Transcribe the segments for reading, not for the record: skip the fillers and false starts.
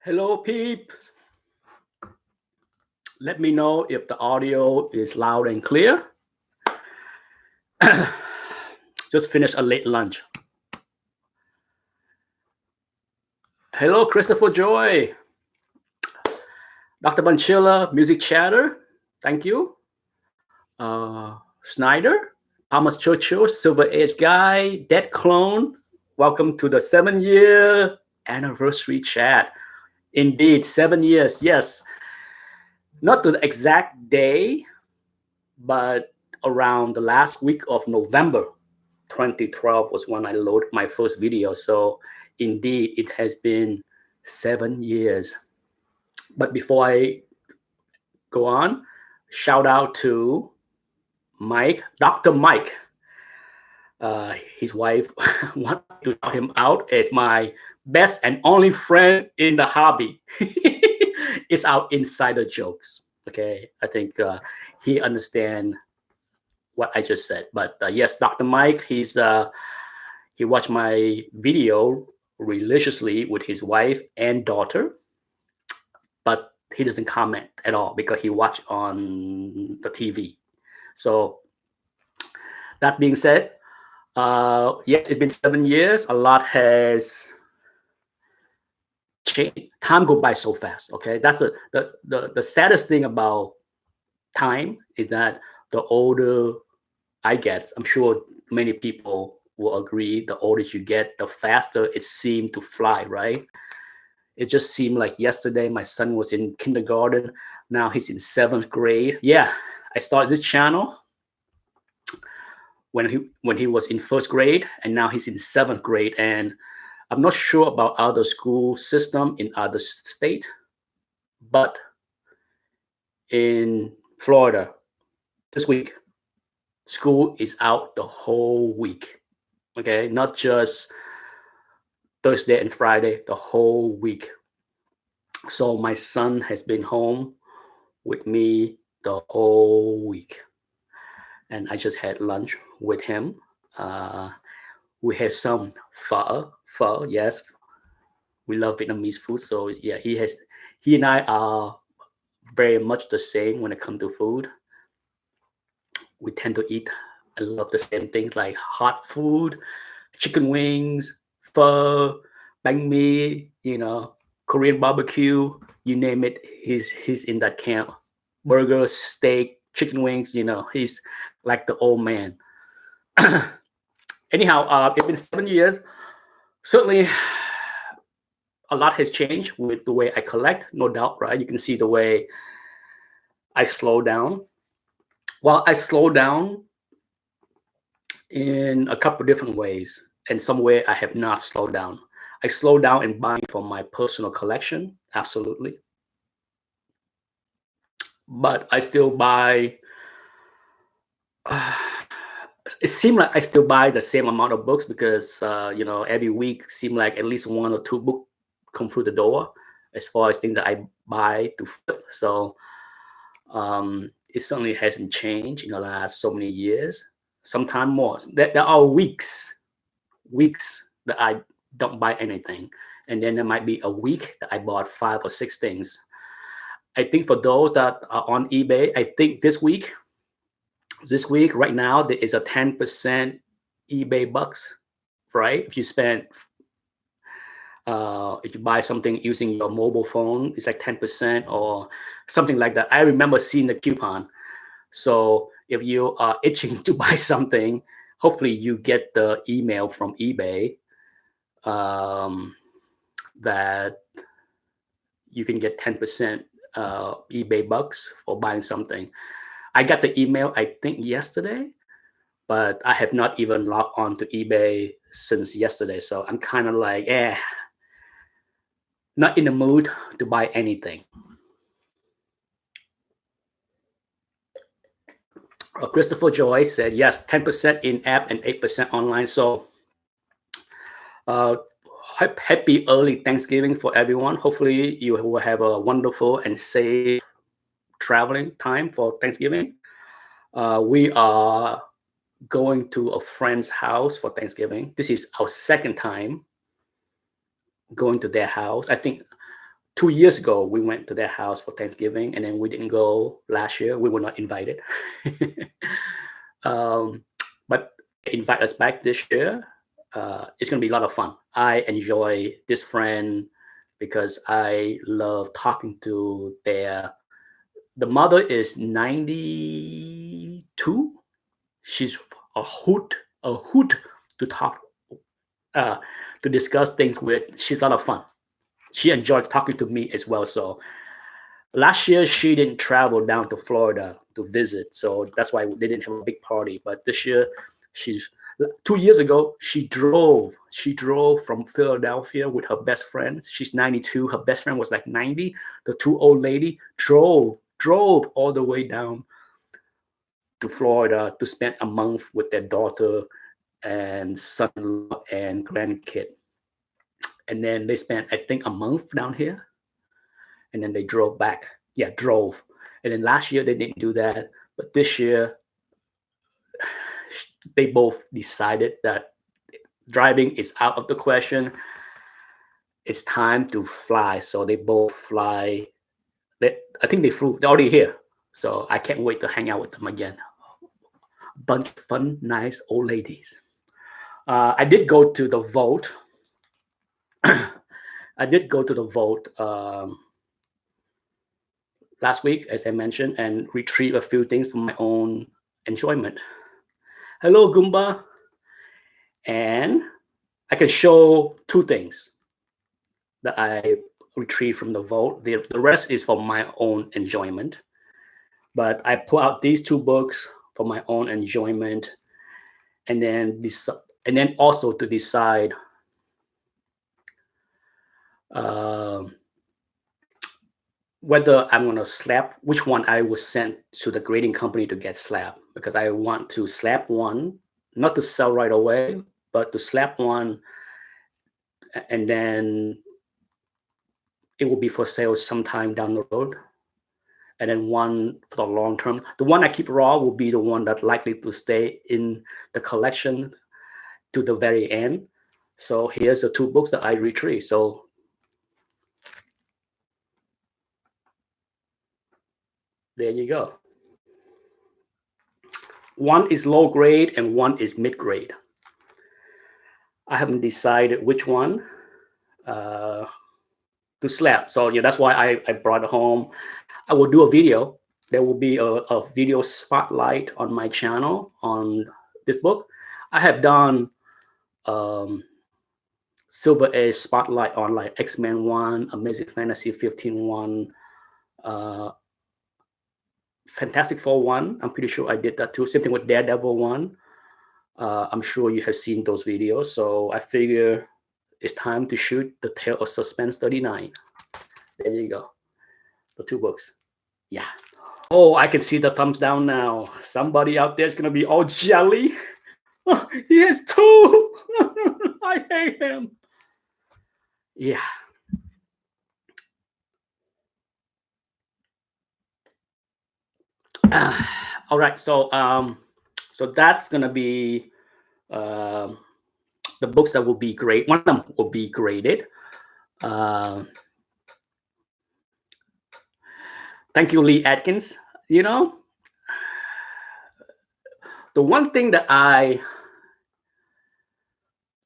Hello, peeps. Let me know if the audio is loud and clear. Just finished a late lunch. Hello, Christopher Joy. Dr. Banchilla, Music Chatter. Thank you. Snyder, Thomas Churchill, Silver Age Guy, Dead Clone. Welcome to the 7-year anniversary chat. Indeed, 7 years. Yes. Not the exact day, but around the last week of November 2012 was when I loaded my first video. So indeed, it has been 7 years. But before I go on, shout out to Mike, Dr. Mike. His wife wanted to shout him out as my best and only friend in the hobby. It's our insider jokes. Okay, I think he understands what I just said. But yes, Dr. Mike, he watched my video religiously with his wife and daughter, but he doesn't comment at all because he watched on the TV. So that being said, yes, it's been 7 years. A lot has changed. Time goes by so fast. Okay, that's the saddest thing about time is that the older I get, I'm sure many people will agree, the older you get, the faster it seems to fly, right? It just seemed like yesterday my son was in kindergarten. Now he's in 7th grade. Yeah, I started this channel when he was in 1st grade, and now he's in 7th grade. And I'm not sure about other school system in other state, but in Florida this week, school is out the whole week. Okay, not just Thursday and Friday, the whole week. So my son has been home with me the whole week. And I just had lunch with him. We had some pho, yes. We love Vietnamese food. So yeah, he and I are very much the same when it comes to food. We tend to eat a lot of the same things like hot food, chicken wings, pho, banh mi, Korean barbecue, you name it, he's in that camp. Burgers, steak, chicken wings, he's like the old man. Anyhow, it's been 7 years. Certainly, a lot has changed with the way I collect, no doubt, right? You can see the way I slow down. Well, I slow down in a couple of different ways, and some way I have not slowed down. I slow down in buying for my personal collection, absolutely. But I still buy. It seemed like I still buy the same amount of books because every week seem like at least 1 or 2 books come through the door as far as things that I buy to flip. So it certainly hasn't changed in the last so many years. Sometimes more. There are weeks that I don't buy anything, and then there might be a week that I bought 5 or 6 things. I think for those that are on eBay, I think this week right now there is a 10% eBay bucks, right? If you if you buy something using your mobile phone, it's like 10% or something like that. I remember seeing the coupon. So if you are itching to buy something, hopefully you get the email from eBay that you can get 10% eBay bucks for buying something. I got the email, I think, yesterday, but I have not even logged on to eBay since yesterday. So I'm kind of like, not in the mood to buy anything. Christopher Joy said, yes, 10% in app and 8% online. So happy early Thanksgiving for everyone. Hopefully you will have a wonderful and safe traveling time for Thanksgiving. We are going to a friend's house for Thanksgiving. This is our second time going to their house. I think 2 years ago, we went to their house for Thanksgiving, and then we didn't go last year. We were not invited. But they invite us back this year. It's going to be a lot of fun. I enjoy this friend because I love talking to the mother is 92. She's a hoot to talk, to discuss things with. She's a lot of fun. She enjoyed talking to me as well. So last year she didn't travel down to Florida to visit, so that's why they didn't have a big party. But this year, 2 years ago she drove from Philadelphia with her best friend. She's 92. Her best friend was like 90. The two old lady drove all the way down to Florida to spend a month with their daughter and son-in-law and grandkid. And then they spent, I think, a month down here, and then they drove back. Yeah, drove. And then last year they didn't do that, but this year they both decided that driving is out of the question. It's time to fly. So they both fly. I think they flew. They're already here. So I can't wait to hang out with them again. Bunch of fun, nice old ladies. I did go to the vote. I did go to the vote last week, as I mentioned, and retrieve a few things for my own enjoyment. Hello, Goomba. And I can show two things that I retrieved from the vote. The rest is for my own enjoyment. But I pull out these two books for my own enjoyment, and then also to decide whether I'm going to slap, which one I will send to the grading company to get slapped, because I want to slap one, not to sell right away, but to slap one, and then it will be for sale sometime down the road. And then one for the long term. The one I keep raw will be the one that's likely to stay in the collection to the very end. So here's the two books that I retrieved. So there you go. One is low grade and one is mid grade. I haven't decided which one to slap. So yeah, that's why I brought it home. I will do a video. There will be a video spotlight on my channel on this book. I have done Silver Age spotlight on like X-Men 1, Amazing Fantasy 15 1, Fantastic Four 1. I'm pretty sure I did that too. Same thing with Daredevil 1. I'm sure you have seen those videos. So I figure it's time to shoot the Tale of Suspense 39. There you go. The two books. Yeah. Oh, I can see the thumbs down now. Somebody out there is going to be all jelly. Oh, he has two. I hate him. Yeah. All right. So that's going to be the books that will be great. One of them will be graded. Thank you, Lee Atkins. You know, the one thing that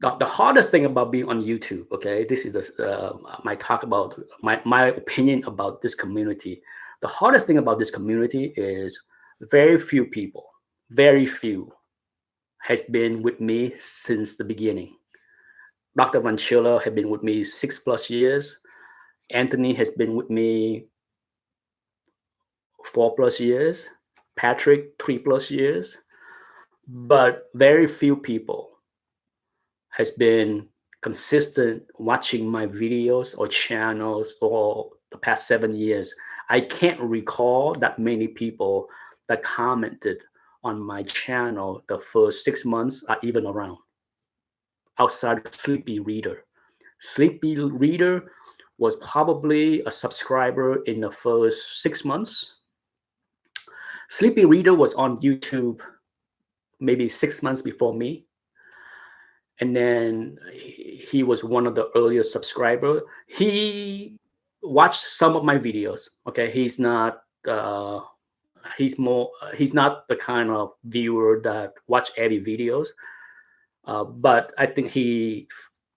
the hardest thing about being on YouTube, okay, this is my talk about my opinion about this community. The hardest thing about this community is very few people, very few, has been with me since the beginning. Dr. Von Schiller has been with me 6+ years. Anthony has been with me 4+ years. Patrick 3+ years. But very few people has been consistent watching my videos or channels for the past 7 years. I can't recall that many people that commented on my channel the first 6 months are even around, outside of Sleepy Reader. Sleepy Reader was probably a subscriber in the first 6 months. Sleepy Reader was on YouTube maybe 6 months before me. And then he was one of the earliest subscribers. He watch some of my videos. Okay, he's not. He's more. He's not the kind of viewer that watch every videos. But I think he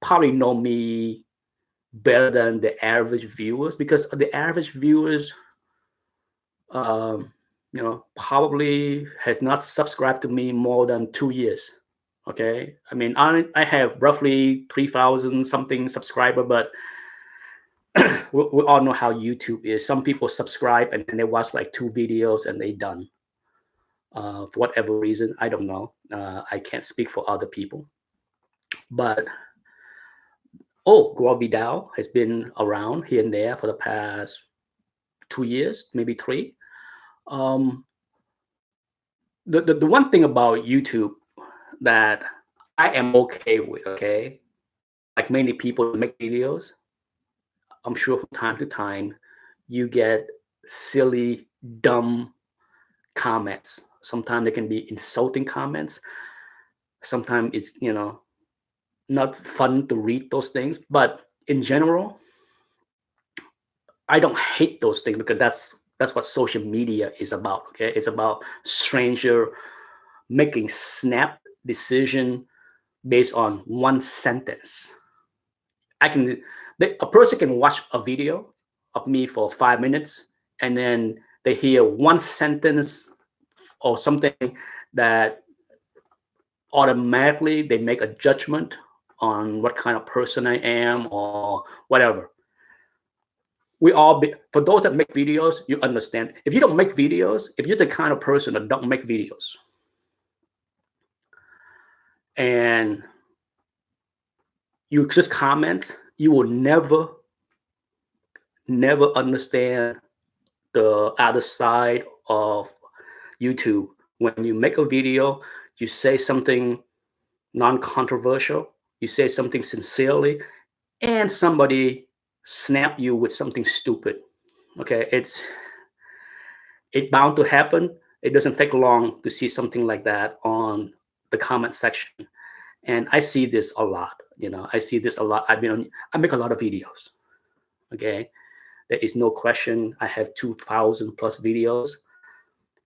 probably know me better than the average viewers, because the average viewers, probably has not subscribed to me more than 2 years. Okay, I mean, I have roughly 3,000 something subscriber, but we all know how YouTube is. Some people subscribe and then they watch like 2 videos and they done. For whatever reason, I don't know. I can't speak for other people. But Gore Vidal has been around here and there for the past 2 years, maybe 3. The one thing about YouTube that I am okay with, okay, like many people make videos, I'm sure from time to time you get silly, dumb comments. Sometimes they can be insulting comments. Sometimes it's, not fun to read those things. But in general, I don't hate those things, because that's what social media is about. Okay, it's about stranger making snap decision based on one sentence. A person can watch a video of me for 5 minutes, and then they hear one sentence or something that automatically they make a judgment on what kind of person I am or whatever. For those that make videos, you understand. If you don't make videos, if you're the kind of person that don't make videos, and you just comment, you will never understand the other side of YouTube. When you make a video, you say something non-controversial, you say something sincerely, and somebody snap you with something stupid. Okay, it's bound to happen. It doesn't take long to see something like that on the comment section, and I see this a lot. I see this a lot. I make a lot of videos. Okay, there is no question. I have 2,000 plus videos,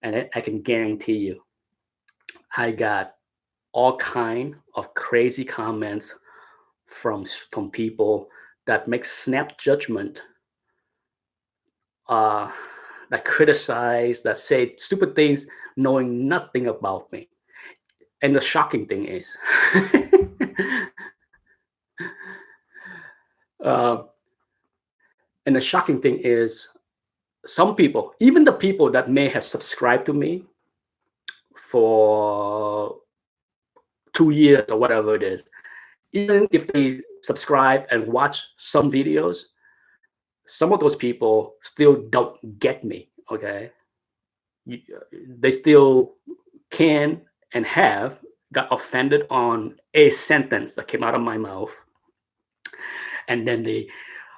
and I can guarantee you, I got all kind of crazy comments from people that make snap judgment, that criticize, that say stupid things, knowing nothing about me. And the shocking thing is, and the shocking thing is, some people, even the people that may have subscribed to me for 2 years or whatever it is, even if they subscribe and watch some videos, some of those people still don't get me. Okay, they still can and have got offended on a sentence that came out of my mouth, and then they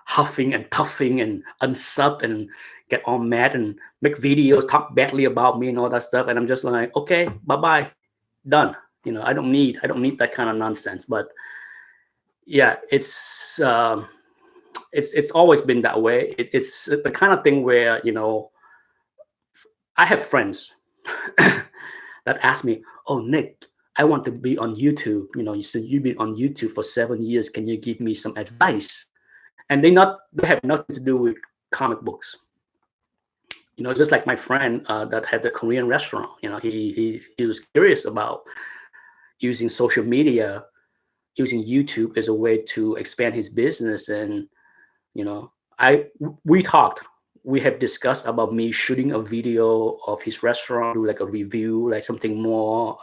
huffing and puffing and unsub and get all mad and make videos, talk badly about me and all that stuff. And I'm just like, okay, bye-bye, done. I don't need that kind of nonsense. But yeah, it's always been that way. It's the kind of thing where, I have friends that ask me, oh, Nick, I want to be on YouTube. You said you've been on YouTube for 7 years. Can you give me some advice? And they have nothing to do with comic books. Just like my friend that had the Korean restaurant. He was curious about using social media, using YouTube as a way to expand his business. And we have discussed about me shooting a video of his restaurant, do like a review, like something more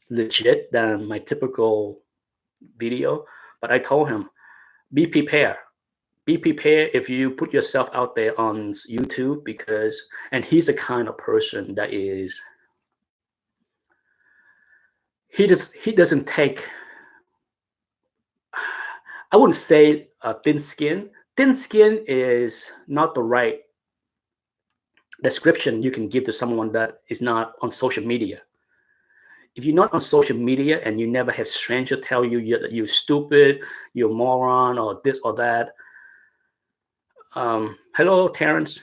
legit than my typical video. But I told him, be prepared if you put yourself out there on YouTube, and he's the kind of person that is, he doesn't take, I wouldn't say thin skin. Thin skin is not the right description you can give to someone that is not on social media. If you're not on social media and you never have stranger tell you you're stupid, you're a moron, or this or that, Hello, Terrence.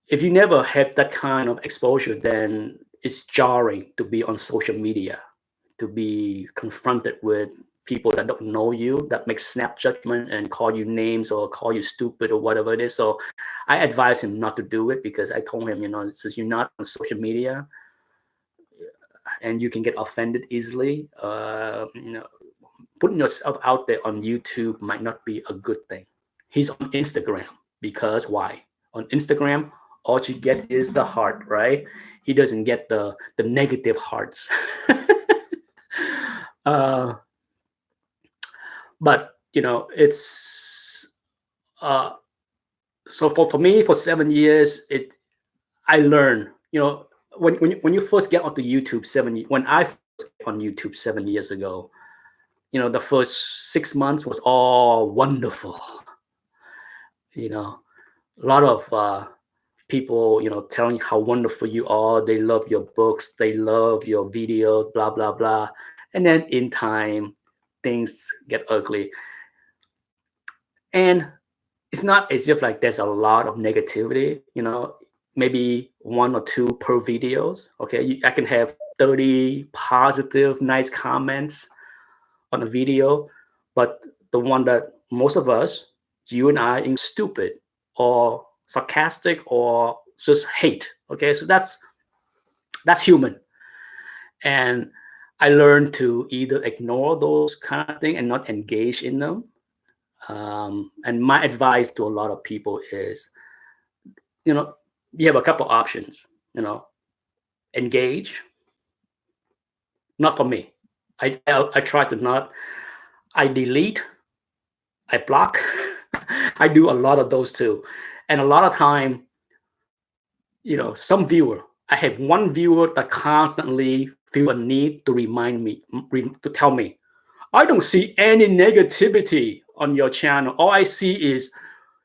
If you never have that kind of exposure, then it's jarring to be on social media, to be confronted with people that don't know you, that make snap judgment and call you names or call you stupid or whatever it is. So I advise him not to do it because I told him, since you're not on social media and you can get offended easily, putting yourself out there on YouTube might not be a good thing. He's on Instagram because why? On Instagram, all you get is the heart, right? He doesn't get the negative hearts. uh, but it's so for me for 7 years, I learned. When you first get onto YouTube when I first get on YouTube 7 years ago, the first 6 months was all wonderful. A lot of people, telling how wonderful you are. They love your books. They love your videos, blah, blah, blah. And then in time, things get ugly. And it's not as if like there's a lot of negativity, maybe one or two per videos. Okay. I can have 30 positive, nice comments on a video, but the one that most of us, you and I, in stupid or sarcastic or just hate. Okay, so that's human, and I learned to either ignore those kind of things and not engage in them. And my advice to a lot of people is, you have a couple options. Engage. Not for me. I try to not. I delete. I block. I do a lot of those too. And a lot of time, some viewer, I have one viewer that constantly feel a need to remind me, to tell me, I don't see any negativity on your channel. All I see is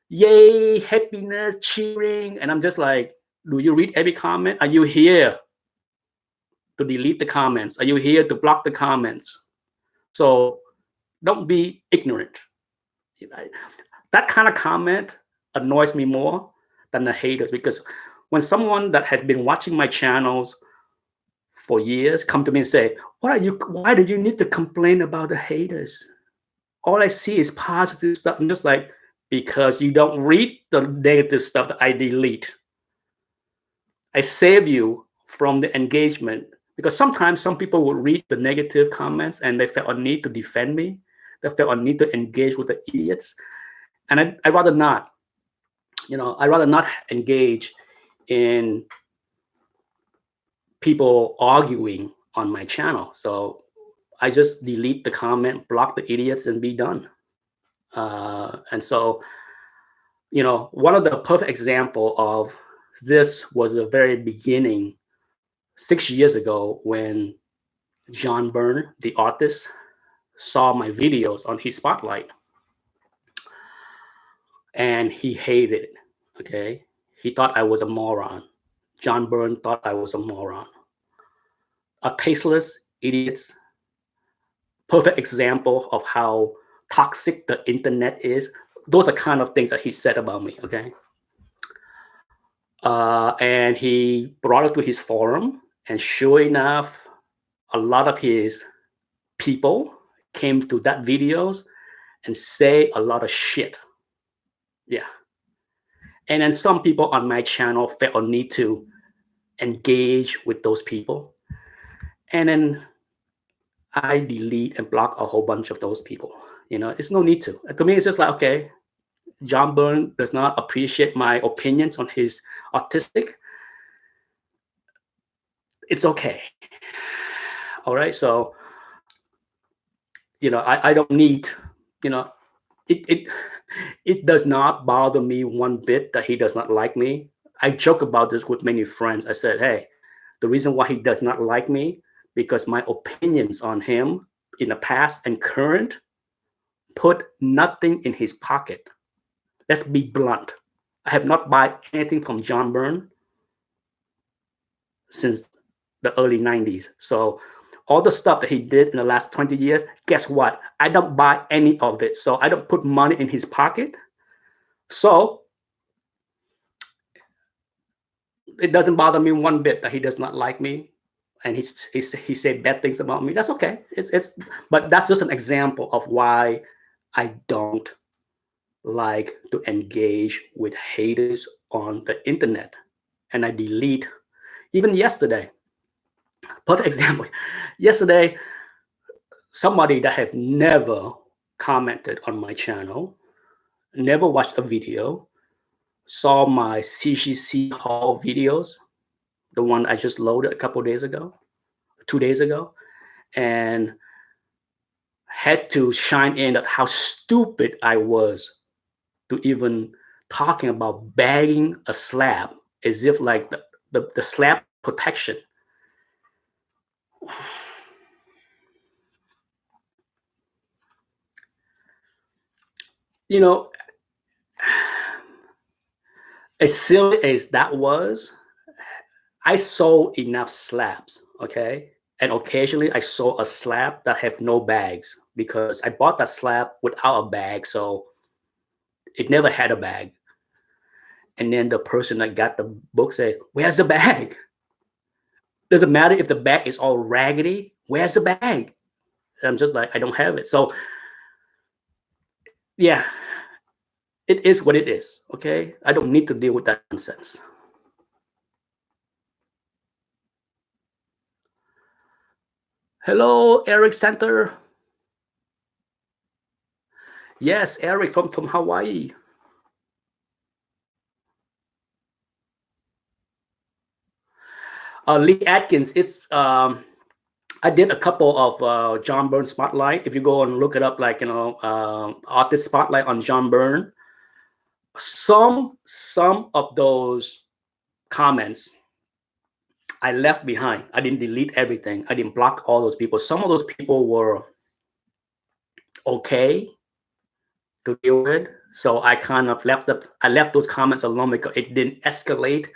yay, happiness, cheering. And I'm just like, do you read every comment? Are you here to delete the comments? Are you here to block the comments? So don't be ignorant. That kind of comment annoys me more than the haters, because when someone that has been watching my channels for years come to me and say, why do you need to complain about the haters? All I see is positive stuff. I'm just like, because you don't read the negative stuff that I delete. I save you from the engagement, because sometimes some people will read the negative comments and they felt a need to defend me. They felt a need to engage with the idiots. And I'd rather not. I'd rather not engage in people arguing on my channel. So I just delete the comment, block the idiots, and be done. And so, one of the perfect example of this was the very beginning, 6 years ago, when John Byrne, the artist, saw my videos on his Spotlight. And he hated it. Okay. He thought I was a moron. John Byrne thought I was a moron. A tasteless idiots. Perfect example of how toxic the internet is. Those are kind of things that he said about me. Okay. And he brought it to his forum, and sure enough, a lot of his people came to that videos and say a lot of shit. Yeah. And then some people on my channel felt a need to engage with those people. And then I delete and block a whole bunch of those people. It's no need to. To me, it's just like, okay, John Byrne does not appreciate my opinions on his autistic. It's okay. All right. So, I don't need, it does not bother me one bit that he does not like me. I joke about this with many friends. I said, hey, the reason why he does not like me, because my opinions on him in the past and current put nothing in his pocket. Let's be blunt. I have not bought anything from John Byrne since the early 90s. So all the stuff that he did in the last 20 years, guess what? I don't buy any of it. So I don't put money in his pocket. So it doesn't bother me one bit that he does not like me and he said bad things about me. That's okay. But that's just an example of why I don't like to engage with haters on the internet. And I delete. Even yesterday, perfect example. Yesterday, somebody that have never commented on my channel, never watched a video, saw my CGC haul videos, the one I just loaded a couple days ago, 2 days ago, and had to shine in at how stupid I was to even talking about bagging a slab as if like the slab protection. You know, as silly as that was, I sold enough slabs, okay? And occasionally I saw a slab that have no bags because I bought that slab without a bag, so it never had a bag. And then the person that got the book said, "Where's the bag?" Doesn't matter if the bag is all raggedy. Where's the bag? And I'm just like, I don't have it. So yeah, it is what it is, okay? I don't need to deal with that nonsense. Hello, Eric Center. Yes, Eric from Hawaii. Lee Atkins, I did a couple of John Byrne Spotlight. If you go and look it up, like, artist spotlight on John Byrne, some of those comments I left behind. I didn't delete everything. I didn't block all those people. Some of those people were okay to deal with, so I kind of left those comments alone because it didn't escalate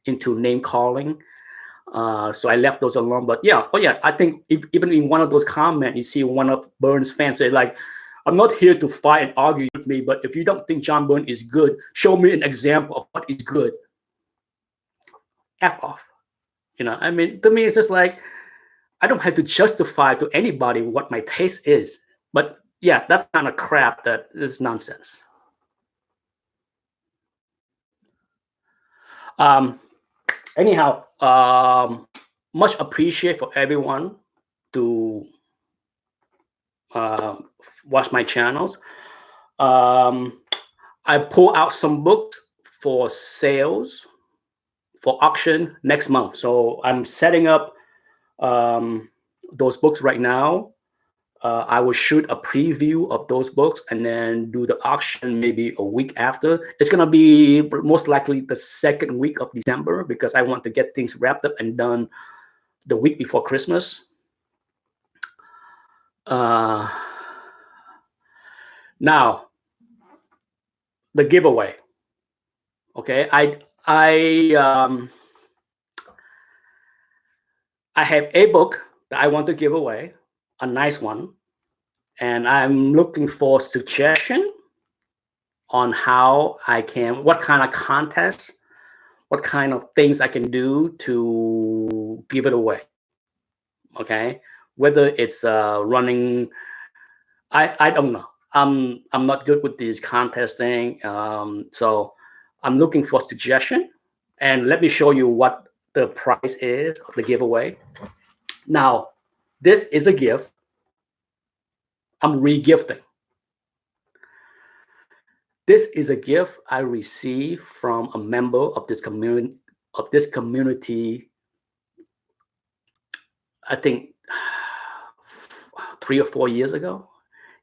into name calling. So I left those alone. But yeah, I think even in one of those comments, you see one of Byrne's fans say like, "I'm not here to fight and argue with me, but if you don't think John Byrne is good, show me an example of what is good." F off. I mean, to me, it's just like, I don't have to justify to anybody what my taste is. But yeah, that's kind of crap. That is nonsense. Anyhow, much appreciate for everyone to watch my channels. I pull out some books for sales, for auction next month. So I'm setting up those books right now. I will shoot a preview of those books and then do the auction maybe a week after. It's going to be most likely the second week of December because I want to get things wrapped up and done the week before Christmas. Now, the giveaway. Okay, I have a book that I want to give away, a nice one, and I'm looking for suggestion on how what kind of contests, what kind of things I can do to give it away. Okay, whether it's running, I don't know. I'm not good with these contesting, so I'm looking for suggestion. And let me show you what the price is of the giveaway. Now, this is a gift. I'm re-gifting. This is a gift I received from a member of this community. I think 3 or 4 years ago.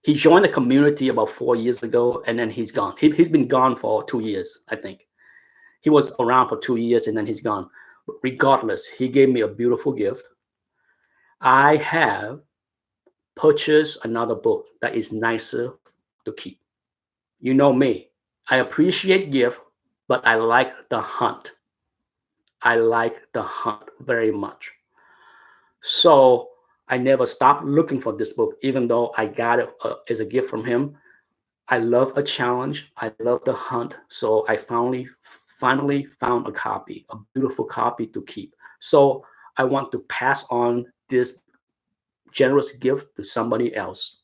He joined the community about 4 years ago, and then he's gone. He's been gone for 2 years, I think. He was around for 2 years, and then he's gone. But regardless, he gave me a beautiful gift. I have purchased another book that is nicer to keep. You know me. I appreciate gift, but I like the hunt. I like the hunt very much. So I never stopped looking for this book, even though I got it as a gift from him. I love a challenge. I love the hunt. So I finally found a copy, a beautiful copy to keep. So I want to pass on this generous gift to somebody else.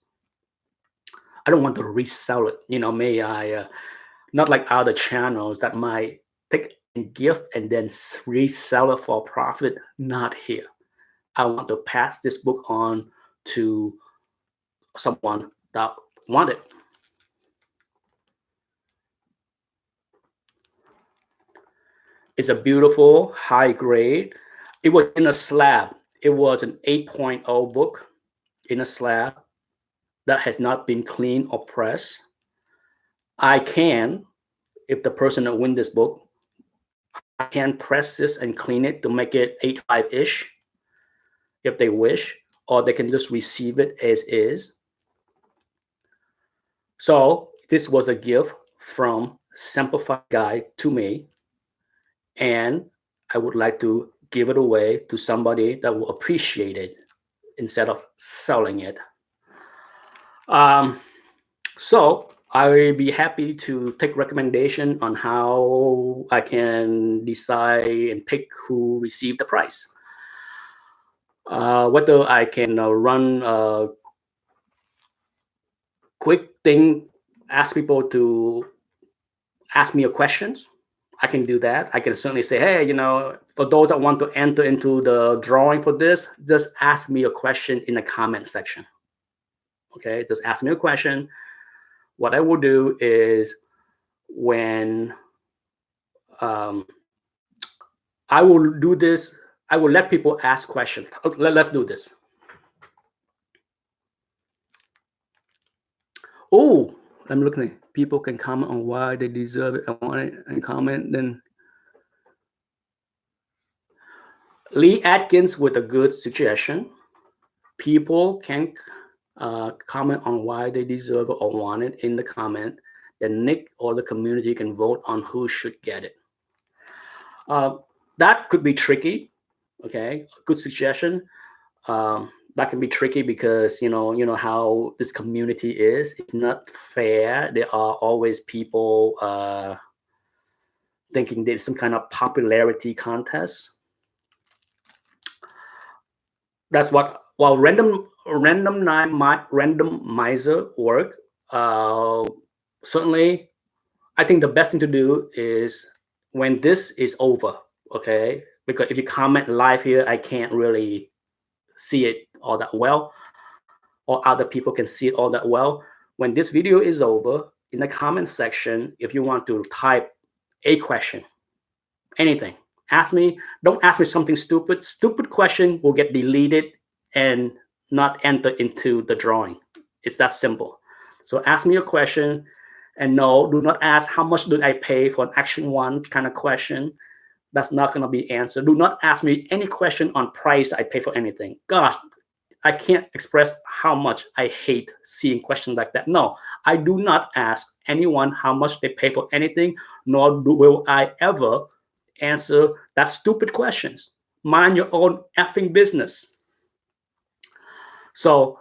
I don't want to resell it. May I, not like other channels that might take a gift and then resell it for profit. Not here. I want to pass this book on to someone that want it. It's a beautiful high grade. It was in a slab. It was an 8.0 book in a slab that has not been cleaned or pressed. I can, if the person that win this book, I can press this and clean it to make it 8.5-ish if they wish, or they can just receive it as is. So this was a gift from Simplified Guide to me, and I would like to give it away to somebody that will appreciate it instead of selling it. So I will be happy to take recommendation on how I can decide and pick who received the prize. Whether I can run a quick thing, ask people to ask me a questions. I can do that. I can certainly say, hey, for those that want to enter into the drawing for this, just ask me a question in the comment section. Okay, just ask me a question. What I will do is when I will do this, I will let people ask questions. Let's do this. Oh, I'm looking at people can comment on why they deserve it. I want it and comment. Then Lee Atkins with a good suggestion. People can comment on why they deserve it or want it in the comment. Then Nick or the community can vote on who should get it. That could be tricky. Okay, good suggestion. That can be tricky because you know how this community is. It's not fair. There are always people thinking there's some kind of popularity contest. That's what while randomizer work. Certainly, I think the best thing to do is when this is over. Okay, because if you comment live here, I can't really see it all that well, or other people can see it all that well. When this video is over, in the comment section, if you want to type a question, anything, ask me. Don't ask me something stupid. Stupid question will get deleted and not enter into the drawing. It's that simple. So ask me a question, and no, do not ask how much did I pay for an Action 1 kind of question. That's not going to be answered. Do not ask me any question on price I pay for anything. Gosh, I can't express how much I hate seeing questions like that. No, I do not ask anyone how much they pay for anything, nor will I ever answer that stupid questions. Mind your own effing business. So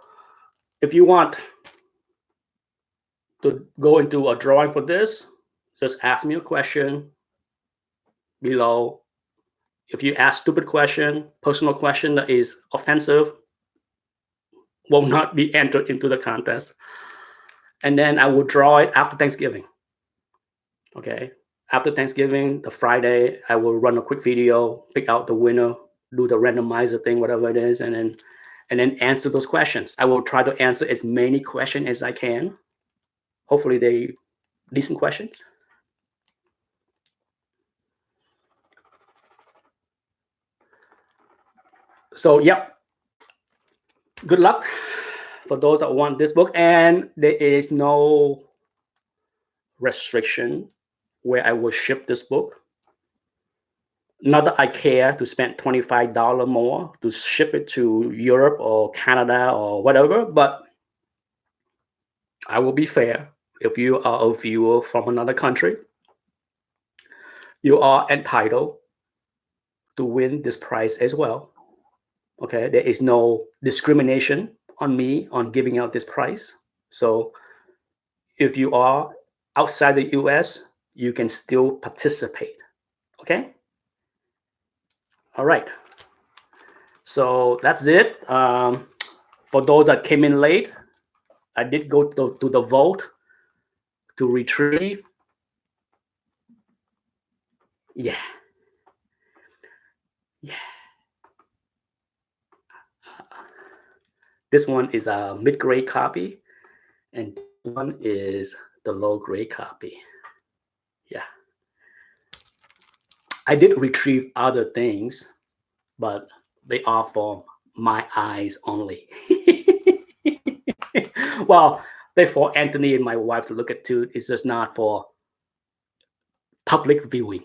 if you want to go into a drawing for this, just ask me a question below. If you ask stupid question, personal question that is offensive, will not be entered into the contest. And then I will draw it after Thanksgiving. Okay. After Thanksgiving, the Friday, I will run a quick video, pick out the winner, do the randomizer thing, whatever it is, and then answer those questions. I will try to answer as many questions as I can. Hopefully they decent questions. So yep. Good luck for those that want this book. And there is no restriction where I will ship this book. Not that I care to spend $25 more to ship it to Europe or Canada or whatever, but I will be fair. If you are a viewer from another country, you are entitled to win this prize as well. Okay, there is no discrimination on me on giving out this price. So if you are outside the US, you can still participate. Okay. All right. So that's it. For those that came in late, I did go to the vault to retrieve. Yeah. Yeah. This one is a mid-grade copy, and this one is the low-grade copy. Yeah. I did retrieve other things, but they are for my eyes only. Well, they for Anthony and my wife to look at too. It's just not for public viewing.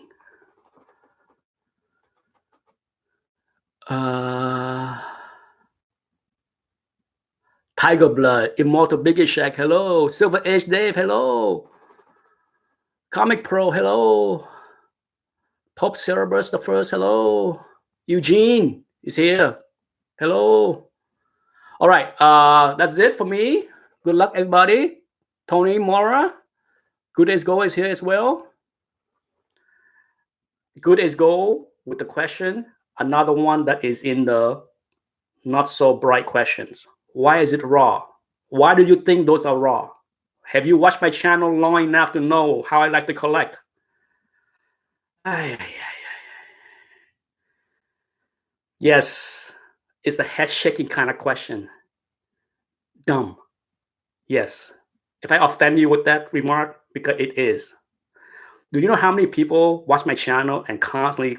Tiger Blood, Immortal Biggie Shack, hello. Silver Age Dave, hello. Comic Pro, hello. Pope Cerebrus the First, hello. Eugene is here, hello. All right, that's it for me. Good luck, everybody. Tony Mora, Good Days Go is here as well. Good Days Go with the question. Another one that is in the not so bright questions. Why is it raw? Why do you think those are raw? Have you watched my channel long enough to know how I like to collect? Yes, it's the head shaking kind of question. Dumb. Yes. If I offend you with that remark, because it is. Do you know how many people watch my channel and constantly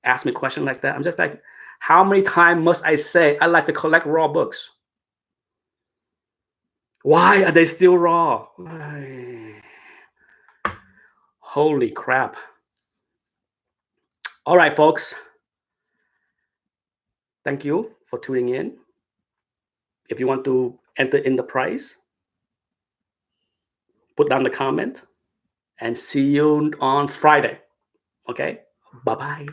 ask me questions like that? I'm just like, how many times must I say I like to collect raw books? Why are they still raw? Holy crap. All right, folks. Thank you for tuning in. If you want to enter in the price, put down the comment and see you on Friday. Okay? Bye-bye.